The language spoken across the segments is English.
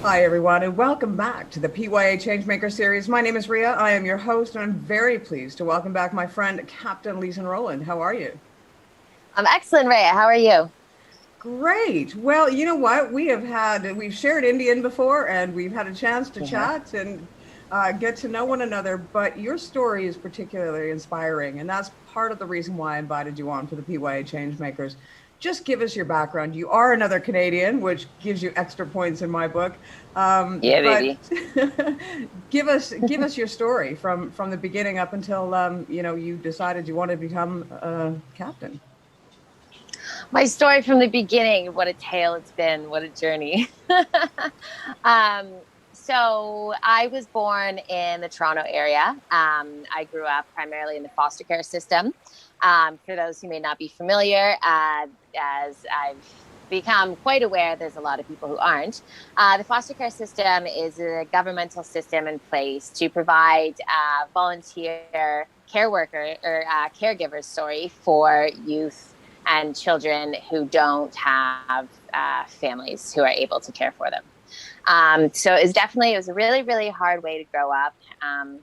Hi, everyone, and welcome back to the PYA Changemaker series. My name is Ria. I am your host, and I'm very pleased to welcome back my friend, Captain Lisa Rowland. How are you? I'm excellent, Ria. How are you? Great. Well, you know what? We've shared Indian before, and we've had a chance to Yeah. chat and get to know one another. But your story is particularly inspiring, and that's part of the reason why I invited you on for the PYA Changemakers. Just give us your background. You are another Canadian, which gives you extra points in my book. Yeah, But baby. give us your story from the beginning up until you decided you wanted to become a captain. My story from the beginning. What a tale it's been. What a journey. um, so I was born in the Toronto area. I grew up primarily in the foster care system. For those who may not be familiar, as I've become quite aware, there's a lot of people who aren't. The foster care system is a governmental system in place to provide volunteer care worker or caregivers, sorry, for youth and children who don't have families who are able to care for them. So it was a really, really hard way to grow up. Um,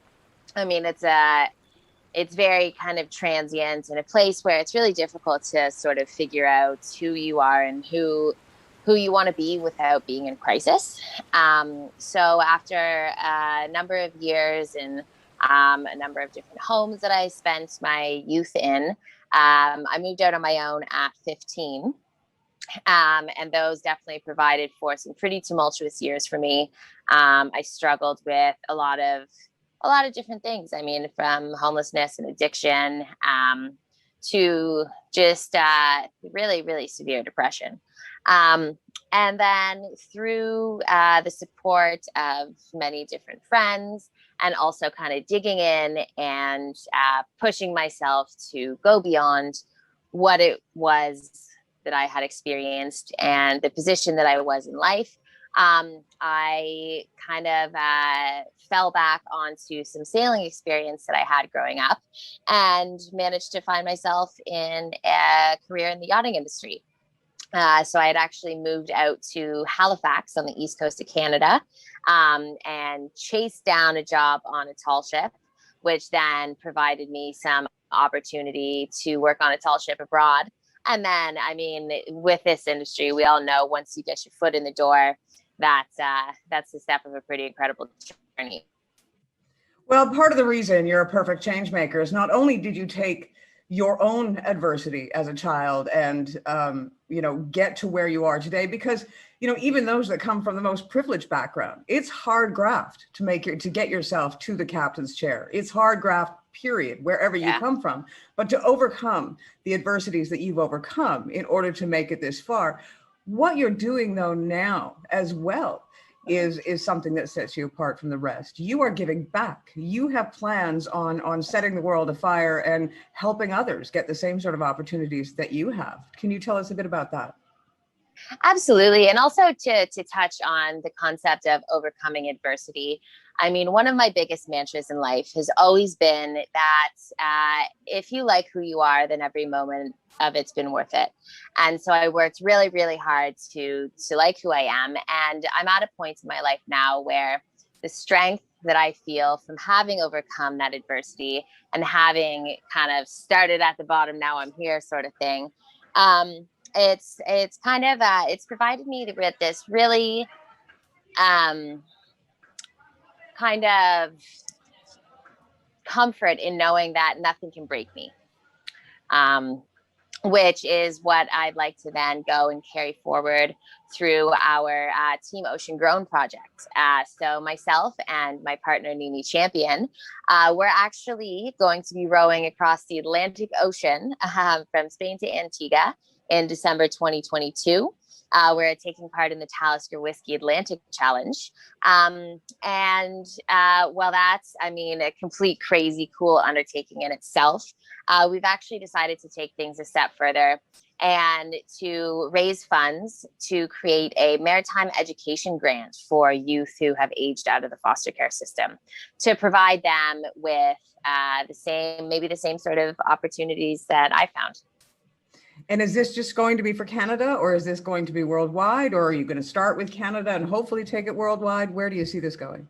I mean, it's very kind of transient in a place where it's really difficult to sort of figure out who you are and who you want to be without being in crisis. So after a number of years in a number of different homes that I spent my youth in, I moved out on my own at 15. And those definitely provided for some pretty tumultuous years for me. I struggled with a lot of different things. I mean, from homelessness and addiction to just really, really severe depression. Um, and then through the support of many different friends and also kind of digging in and pushing myself to go beyond what it was that I had experienced and the position that I was in life, I kind of fell back onto some sailing experience that I had growing up and managed to find myself in a career in the yachting industry. So I had actually moved out to Halifax on the east coast of Canada and chased down a job on a tall ship, which then provided me some opportunity to work on a tall ship abroad. And then, I mean, with this industry, we all know once you get your foot in the door, that's the step of a pretty incredible journey. Well, part of the reason you're a perfect change maker is not only did you take your own adversity as a child and get to where you are today, because even those that come from the most privileged background, it's hard graft to get yourself to the captain's chair. It's hard graft, period, wherever you Yeah. come from. But to overcome the adversities that you've overcome in order to make it this far, what you're doing though now as well is something that sets you apart from the rest. You are giving back. You have plans on setting the world afire and helping others get the same sort of opportunities that you have. Can you tell us a bit about that? Absolutely. And also to touch on the concept of overcoming adversity. I mean, one of my biggest mantras in life has always been that if you like who you are, then every moment of it's been worth it. And so I worked really, really hard to like who I am. And I'm at a point in my life now where the strength that I feel from having overcome that adversity and having kind of started at the bottom, now I'm here sort of thing. It's kind of it's provided me with this really um, kind of comfort in knowing that nothing can break me. Um, which is what I'd like to then go and carry forward through our Team Ocean Grown project. So myself and my partner, Nini Champion, we're actually going to be rowing across the Atlantic Ocean from Spain to Antigua in December 2022. We're taking part in the Talisker Whiskey Atlantic Challenge. Well, that's, I mean, a complete crazy cool undertaking in itself. We've actually decided to take things a step further and to raise funds to create a maritime education grant for youth who have aged out of the foster care system to provide them with maybe the same sort of opportunities that I found. And is this just going to be for Canada, or is this going to be worldwide, or are you going to start with Canada and hopefully take it worldwide? Where do you see this going?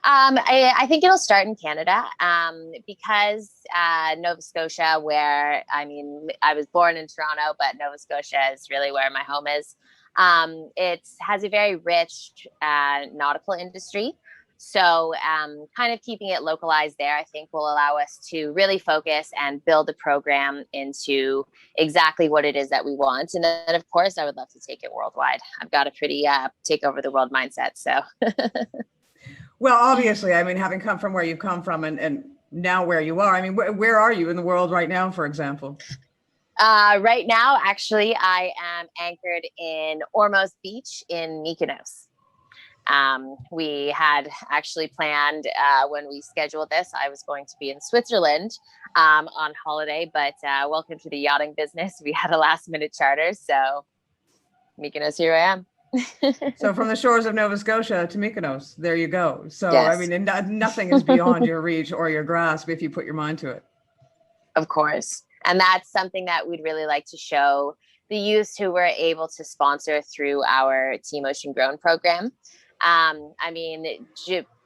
I think it'll start in Canada because Nova Scotia, where I was born in Toronto, but Nova Scotia is really where my home is. It has a very rich nautical industry. So kind of keeping it localized there, I think, will allow us to really focus and build a program into exactly what it is that we want. And then, of course, I would love to take it worldwide. I've got a pretty take over the world mindset. So. Well, obviously, I mean, having come from where you've come from and now where you are, I mean, where are you in the world right now, for example? Right now, actually, I am anchored in Ormuz Beach in Mykonos. We had actually planned when we scheduled this, I was going to be in Switzerland on holiday, but welcome to the yachting business. We had a last minute charter. So Mykonos, here I am. So from the shores of Nova Scotia to Mykonos, there you go. So, yes. I mean, nothing is beyond your reach or your grasp if you put your mind to it. Of course. And that's something that we'd really like to show the youth who we're able to sponsor through our Team Ocean Grown program. I mean,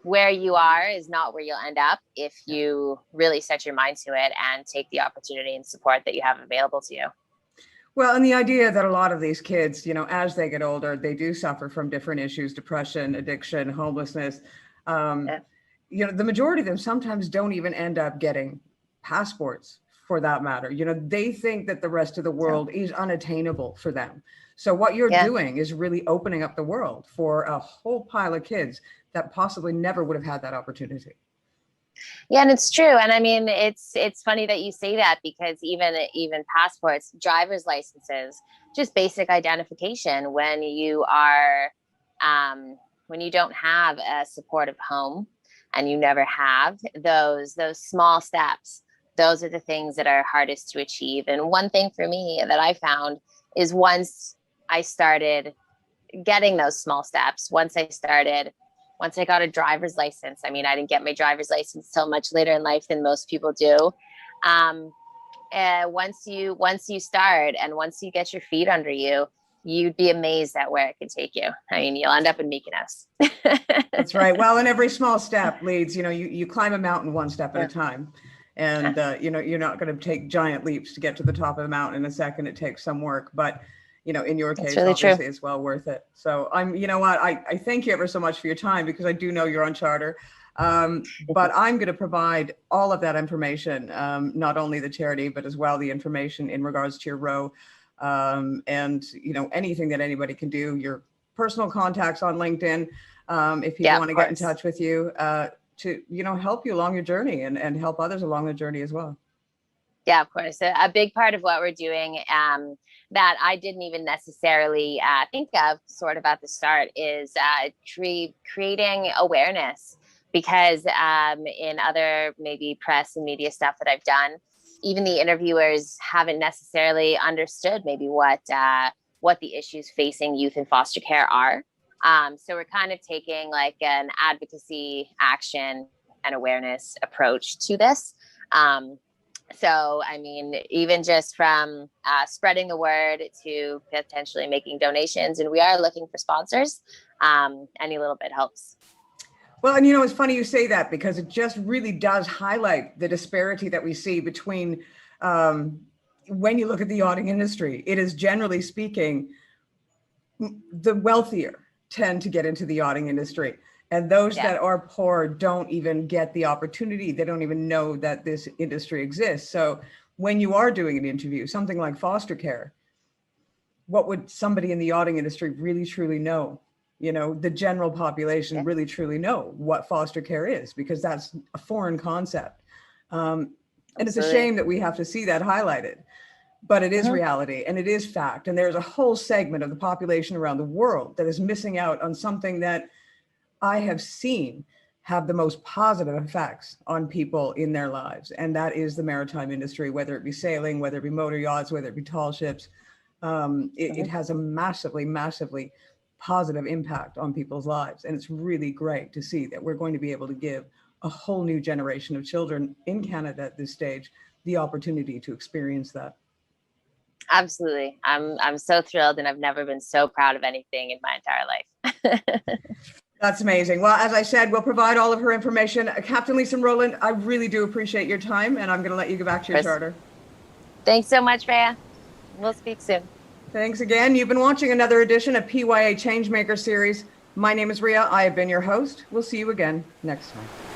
where you are is not where you'll end up if you really set your mind to it and take the opportunity and support that you have available to you. Well, and the idea that a lot of these kids, you know, as they get older, they do suffer from different issues, depression, addiction, homelessness. You know, the majority of them sometimes don't even end up getting passports for that matter. You know, they think that the rest of the world is unattainable for them. So what you're doing is really opening up the world for a whole pile of kids that possibly never would have had that opportunity. Yeah, and it's true. And I mean, it's funny that you say that, because even passports, driver's licenses, just basic identification when you are when you don't have a supportive home and you never have those small steps, those are the things that are hardest to achieve. And one thing for me that I found is once I started getting those small steps, once I got a driver's license. I mean, I didn't get my driver's license till much later in life than most people do. Once you start and once you get your feet under you, you'd be amazed at where it can take you. I mean, you'll end up in Mykonos. That's right. Well, and every small step leads, you know, you climb a mountain one step at a time. And, you know, you're not going to take giant leaps to get to the top of the mountain in a second. It takes some work, but you know, in your case, really obviously it's well worth it. So you know what, I thank you ever so much for your time, because I do know you're on charter. But I'm going to provide all of that information, not only the charity, but as well the information in regards to your row, and you know, anything that anybody can do, your personal contacts on LinkedIn, if people want to get in touch with you, to, you know, help you along your journey and help others along the journey as well. Yeah, of course. A big part of what we're doing that I didn't even necessarily think of sort of at the start is creating awareness, because in other maybe press and media stuff that I've done, even the interviewers haven't necessarily understood maybe what the issues facing youth in foster care are. So we're kind of taking like an advocacy, action, and awareness approach to this. So, I mean, even just from spreading the word to potentially making donations, and we are looking for sponsors, any little bit helps. Well, and you know, it's funny you say that, because it just really does highlight the disparity that we see between when you look at the yachting industry. It is, generally speaking, the wealthier tend to get into the yachting industry. And those that are poor don't even get the opportunity. They don't even know that this industry exists. So when you are doing an interview, something like foster care, what would somebody in the yachting industry really truly know? You know, the general population really truly know what foster care is, because that's a foreign concept. And it's a shame that we have to see that highlighted, but it is reality and it is fact. And there's a whole segment of the population around the world that is missing out on something that I have seen have the most positive effects on people in their lives. And that is the maritime industry, whether it be sailing, whether it be motor yachts, whether it be tall ships. It has a massively, massively positive impact on people's lives. And it's really great to see that we're going to be able to give a whole new generation of children in Canada at this stage the opportunity to experience that. Absolutely. I'm so thrilled, and I've never been so proud of anything in my entire life. That's amazing. Well, as I said, we'll provide all of her information. Captain Lisa Rowland, I really do appreciate your time, and I'm going to let you go back to your charter. Thanks so much, Rhea. We'll speak soon. Thanks again. You've been watching another edition of PYA Changemaker series. My name is Rhea. I have been your host. We'll see you again next time.